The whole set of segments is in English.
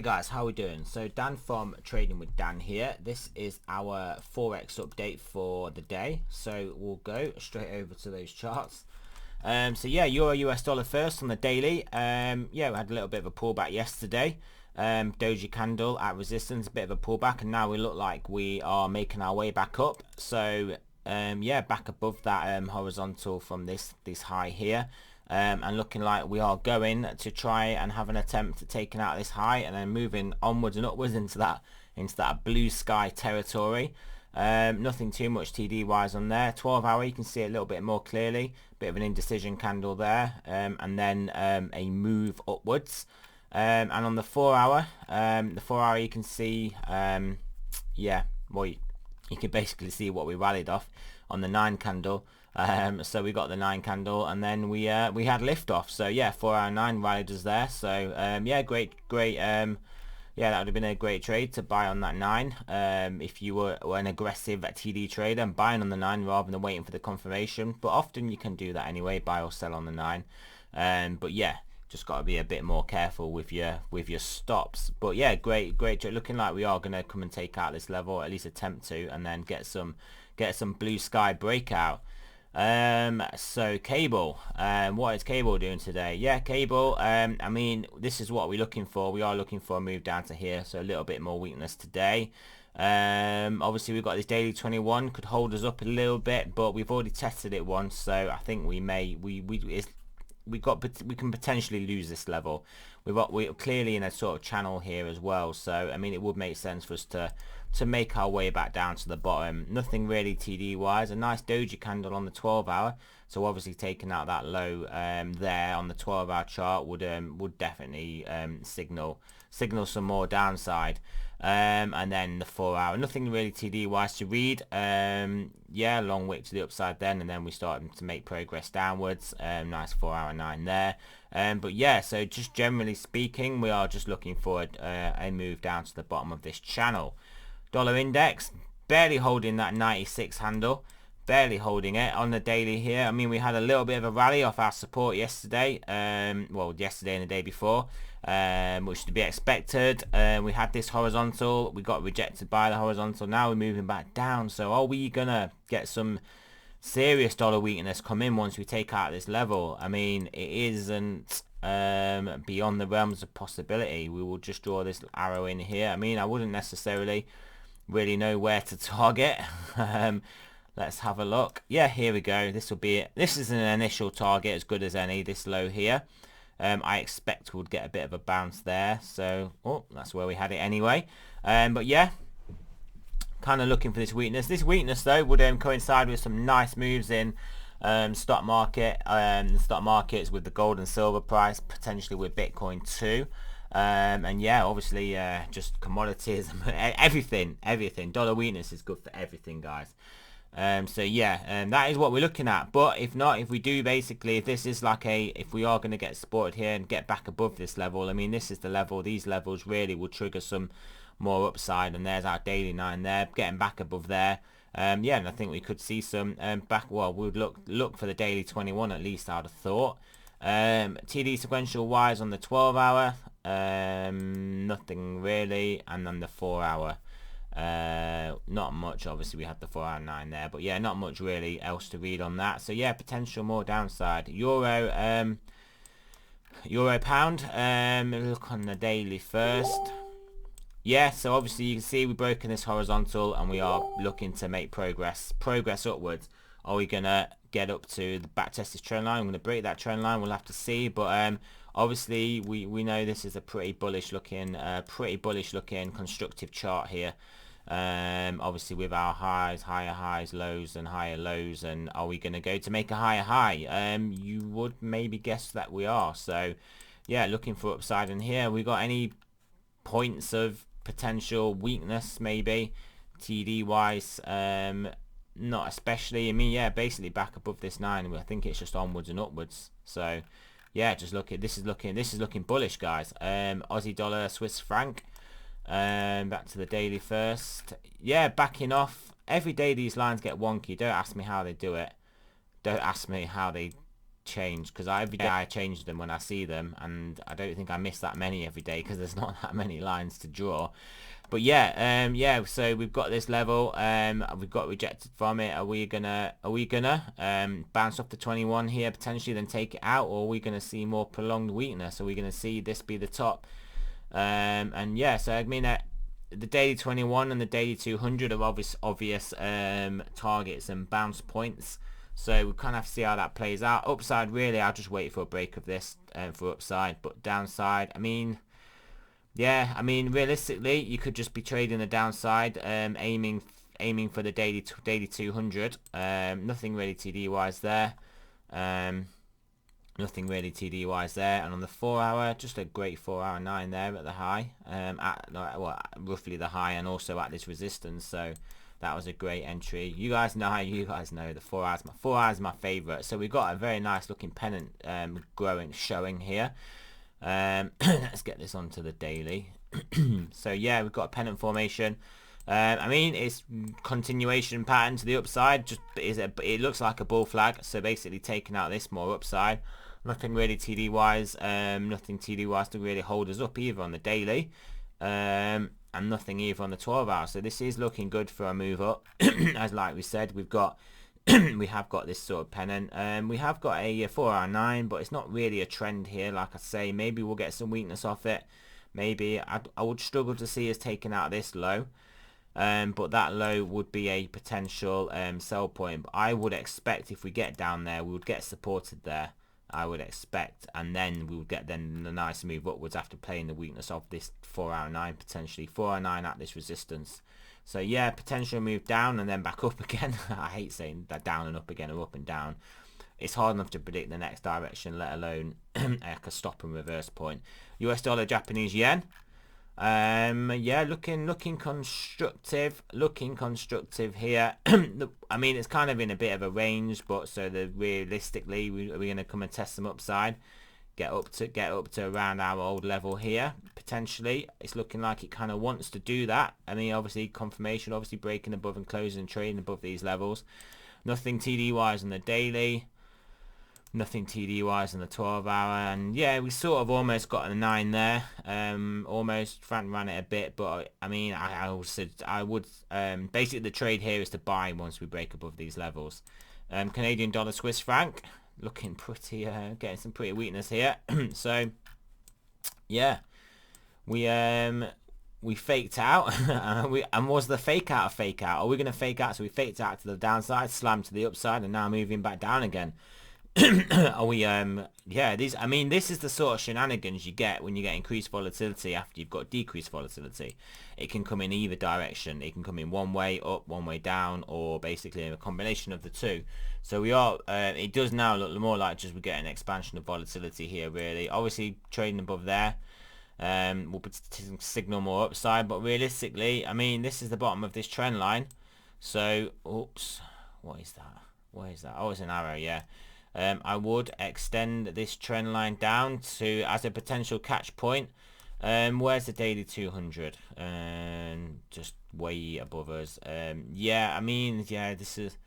guys, how are we doing? So Dan from Trading with Dan here. This is our Forex update for the day. So we'll go straight over to those charts. So yeah, Euro US dollar first on the daily. Yeah, we had a little bit of a pullback yesterday. Doji candle at resistance, a bit of a pullback, and now we look like we are making our way back up. So yeah, back above that horizontal from this high here. And looking like we are going to try and have an attempt at taking out this high and then moving onwards and upwards into that blue sky territory. Nothing too much TD wise on there. 12 hour you can see a little bit more clearly, bit of an indecision candle there, and then a move upwards. And on the 4 hour, you can see yeah, well, you can basically see what we rallied off on the 9 candle. So we got the 9 candle, and then we had liftoff. So yeah, 4 hour 9 rallied us there. So yeah, great. Yeah, that would have been a great trade to buy on that 9. If you were an aggressive TD trader and buying on the 9 rather than waiting for the confirmation. But often you can do that anyway, buy or sell on the 9. But yeah, just got to be a bit more careful with your stops. But yeah, great trade. Looking like we are going to come and take out this level, at least attempt to, and then get some blue sky breakout. So cable, what is cable doing today? Yeah, cable, I mean, this is what we're looking for. We are looking for a move down to here, so a little bit more weakness today. Obviously we've got this daily 21, could hold us up a little bit, but we've already tested it once, so I think we can potentially lose this level. We're clearly in a sort of channel here as well, so I mean, it would make sense for us to make our way back down to the bottom. Nothing really TD wise. A nice doji candle on the 12 hour, so obviously taking out that low there on the 12 hour chart would definitely signal some more downside. And then the 4 hour, nothing really TD wise to read. Yeah, long wick to the upside then, and then we started to make progress downwards. Nice 4 hour 9 there. But yeah, so just generally speaking, we are just looking for a move down to the bottom of this channel. Dollar index barely holding that 96 handle, barely holding it on the daily here. I mean, we had a little bit of a rally off our support yesterday, well, yesterday and the day before, which to be expected. We had this horizontal, we got rejected by the horizontal. Now we're moving back down. So are we gonna get some serious dollar weakness come in once we take out this level? I mean, it isn't beyond the realms of possibility. We will just draw this arrow in here. I mean, I wouldn't necessarily really know where to target. Let's have a look. Yeah, here we go. This will be it. This is an initial target as good as any, this low here. I expect we'll get a bit of a bounce there, so that's where we had it anyway. But yeah, kind of looking for this weakness. This weakness though would coincide with some nice moves in stock market, the stock markets, with the gold and silver price, potentially with Bitcoin too. And yeah, obviously just commodities, everything. Dollar weakness is good for everything, guys. So yeah, that is what we're looking at. But if not, if we do basically, if this is like if we are going to get supported here and get back above this level, I mean, this is the level, these levels really will trigger some more upside. And there's our daily 9 there, getting back above there. Yeah, and I think we could see some back, well, we would look for the daily 21 at least, I'd have thought. TD Sequential wise on the 12 hour, nothing really. And then the 4 hour, not much. Obviously we had the 4 hour 9 there, but yeah, not much really else to read on that. So yeah, potential more downside. Euro pound, look on the daily first. Yeah, so obviously you can see we've broken this horizontal and we are looking to make progress upwards. Are we gonna get up to the back test this trend line? I'm gonna break that trend line, we'll have to see. But obviously we know this is a pretty bullish looking constructive chart here. Obviously with our highs, higher highs, lows and higher lows. And are we gonna go to make a higher high? You would maybe guess that we are. So yeah, looking for upside in here. We got any points of potential weakness maybe TD wise? Not especially. I mean, yeah, basically back above this 9. I think it's just onwards and upwards. So yeah, just look at this is looking bullish, guys. Aussie dollar, Swiss franc, back to the daily first. Yeah, backing off. Every day these lines get wonky. Don't ask me how they do it. changed, because every day I change them when I see them, and I don't think I miss that many every day because there's not that many lines to draw. But yeah, yeah, so we've got this level, we've got rejected from it. Are we gonna bounce off the 21 here potentially, then take it out, or are we gonna see more prolonged weakness? Are we gonna see this be the top? And yeah, so I mean, the daily 21 and the daily 200 are obvious targets and bounce points. So we kind of have to see how that plays out. Upside, really, I'll just wait for a break of this for upside. But downside, I mean, yeah, I mean, realistically, you could just be trading the downside, aiming for the daily 200. Nothing really TD wise there. Nothing really TD wise there. And on the 4 hour, just a great 4 hour 9 there at the high, roughly the high, and also at this resistance. So that was a great entry. You guys know the 4 hours. 4 hours is my favorite. So we've got a very nice looking pennant showing here. Let's get this onto the daily. So yeah, we've got a pennant formation. I mean, it's continuation pattern to the upside. It looks like a bull flag. So basically taking out this more upside. Nothing really TD wise. Nothing TD wise to really hold us up either on the daily. And nothing either on the 12 hour. So this is looking good for a move up. As like we said, we've got we have got this sort of pennant. We have got a 4 hour 9, but it's not really a trend here. Like I say, maybe we'll get some weakness off it. Maybe I would struggle to see us taking out this low. But that low would be a potential sell point. But I would expect if we get down there, we would get supported there. I would expect, and then we would get then the nice move upwards after playing the weakness of this 4 hour 9 potentially. 4 hour 9 at this resistance. So yeah, potential move down and then back up again. I hate saying that, down and up again, or up and down. It's hard enough to predict the next direction, let alone like a stop and reverse point. US dollar, Japanese yen. Yeah, looking constructive. Looking constructive here. I mean, it's kind of in a bit of a range, but so realistically, we're going to come and test some upside. Get up to around our old level here potentially. It's looking like it kind of wants to do that. I mean, obviously confirmation, obviously breaking above and closing and trading above these levels. Nothing TD wise on the daily, nothing TD wise on the 12 hour, and yeah, we sort of almost got a 9 there. Almost ran it a bit, but I mean, I would basically the trade here is to buy once we break above these levels. Canadian dollar, Swiss franc. Looking pretty, getting some pretty weakness here. So, yeah, we faked out. And was the fake out a fake out? Are we going to fake out? So we faked out to the downside, slammed to the upside, and now moving back down again. Are we? Yeah. This is the sort of shenanigans you get when you get increased volatility after you've got decreased volatility. It can come in either direction. It can come in one way up, one way down, or basically a combination of the two. So we are. It does now look more like just we're getting an expansion of volatility here. Really, obviously trading above there. We'll signal more upside, but realistically, I mean, this is the bottom of this trend line. So, oops, what is that? What is that? Oh, it's an arrow. Yeah. I would extend this trend line down to as a potential catch point. Where's the daily 200? Just way above us. Yeah, I mean, yeah, this is.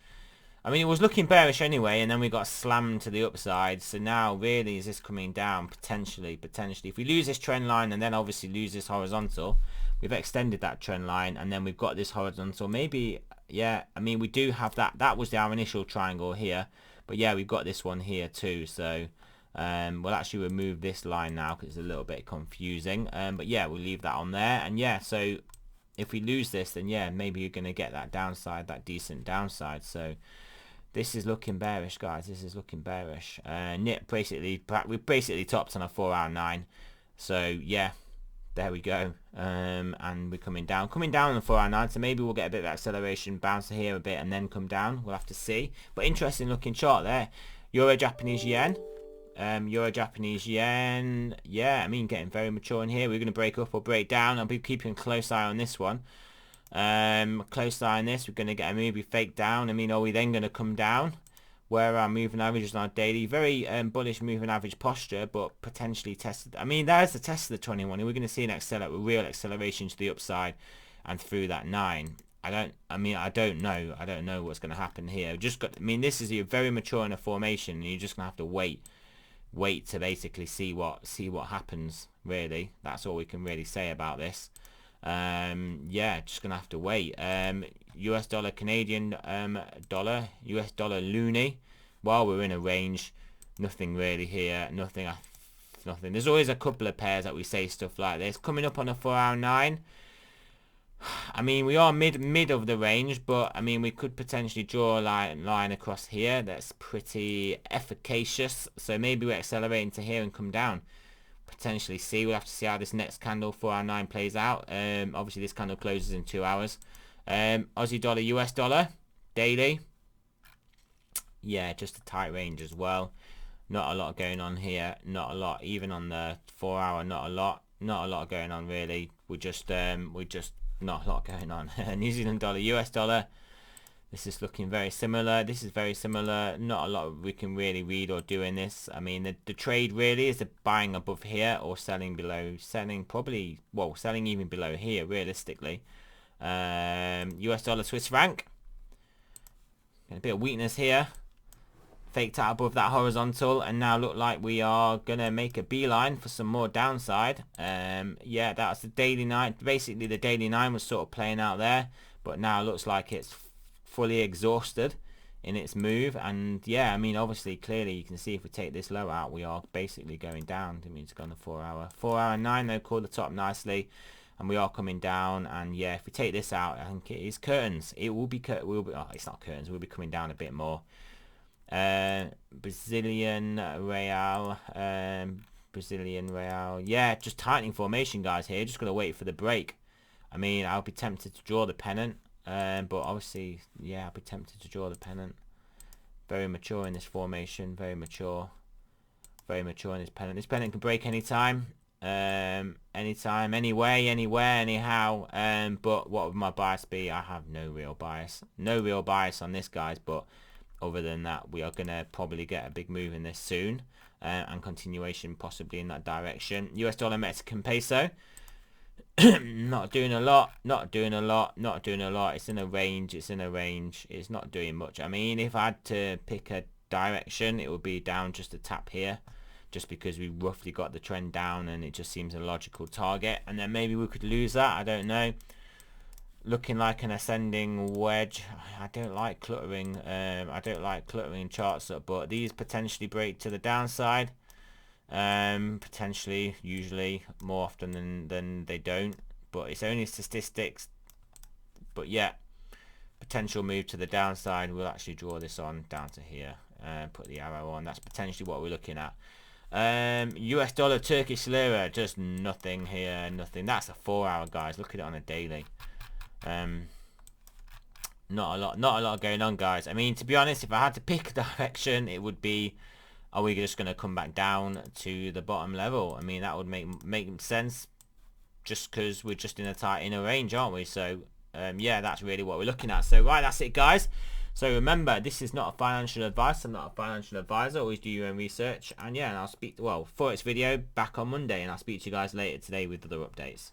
I mean, it was looking bearish anyway, and then we got slammed to the upside. So now, really, is this coming down? Potentially. If we lose this trend line and then obviously lose this horizontal, we've extended that trend line, and then we've got this horizontal. Maybe, yeah. I mean, we do have that. That was our initial triangle here. But yeah, we've got this one here too, so we'll actually remove this line now because it's a little bit confusing. But yeah, we'll leave that on there. And yeah, so if we lose this, then yeah, maybe you're going to get that downside, that decent downside. So this is looking bearish, guys. This is looking bearish. We basically topped on a 4 hour 9. So yeah, there we go. And we're coming down on the 4 hour 9, so maybe we'll get a bit of acceleration, bounce here a bit, and then come down. We'll have to see. But interesting looking chart there. Euro Japanese yen. Yeah, I mean, getting very mature in here. We're going to break up or break down. I'll be keeping a close eye on this one. Close eye on this. We're going to get a maybe fake down. I mean, are we then going to come down? Where our moving averages on our daily, very bullish moving average posture, but potentially tested. I mean, there's the test of the 21. We're going to see an real acceleration to the upside and through that 9. I don't know what's going to happen here. This is a very mature in a formation, and you're just going to have to wait to basically see what happens. Really, that's all we can really say about this. Yeah, just gonna have to wait. US dollar, Canadian dollar, US dollar loonie. While we're in a range, nothing really here. Nothing. There's always a couple of pairs that we say stuff like this. Coming up on a 4-hour 9. I mean, we are mid of the range, but I mean, we could potentially draw a line across here that's pretty efficacious. So maybe we're accelerating to here and come down. Potentially see. We'll have to see how this next candle 4-hour 9 plays out. Obviously this candle closes in 2 hours. Aussie dollar, US dollar daily. Yeah, just a tight range as well. Not a lot going on here. Not a lot. Even on the 4-hour, not a lot going on really. We just not a lot going on. New Zealand dollar, US dollar. This is looking very similar. This is very similar. Not a lot we can really read or do in this. I mean, the trade really is the buying above here or selling below. Selling even below here, realistically. US dollar, Swiss franc. A bit of weakness here. Faked out above that horizontal, and now look like we are going to make a beeline for some more downside. Yeah, that's the daily 9. Basically, the daily 9 was sort of playing out there, but now looks like it's fully exhausted in its move. And yeah, I mean, obviously clearly you can see if we take this low out, we are basically going down. I mean, it's gone the 4-hour 9 though, called the top nicely, and we are coming down. And yeah, if we take this out, I think it is curtains. It will be it's not curtains, we'll be coming down a bit more. Brazilian real, yeah, just tightening formation, guys. Here, just gonna wait for the break. I mean, I'll be tempted to draw the pennant. But obviously, yeah, I'll be tempted to draw the pennant. Very mature in this formation. Very mature in this pennant. This pennant can break anytime. Anytime, anyway, anywhere, anyhow. But what would my bias be? I have no real bias. No real bias on this, guys. But other than that, we are going to probably get a big move in this soon. And continuation possibly in that direction. US dollar, Mexican peso. Not doing a lot. It's in a range. It's not doing much. I mean, if I had to pick a direction, it would be down just a tap here, just because we roughly got the trend down and it just seems a logical target. And then maybe we could lose that. I don't know. Looking like an ascending wedge. I don't like cluttering. Charts up, but these potentially break to the downside. Potentially, usually, more often than they don't, but it's only statistics. But yeah, potential move to the downside. We'll actually draw this on down to here, put the arrow on. That's potentially what we're looking at. US dollar, Turkish lira, just nothing here, nothing. That's a 4-hour, guys. Look at it on a daily. Not a lot going on, guys. I mean, to be honest, if I had to pick a direction, it would be, are we just going to come back down to the bottom level? I mean, that would make sense, just because we're just in a range, aren't we? So yeah, that's really what we're looking at. So right, that's it, guys. So remember, this is not a financial advice. I'm not a financial advisor. Always do your own research. And yeah, and I'll speak, FOREX video back on Monday, and I'll speak to you guys later today with other updates.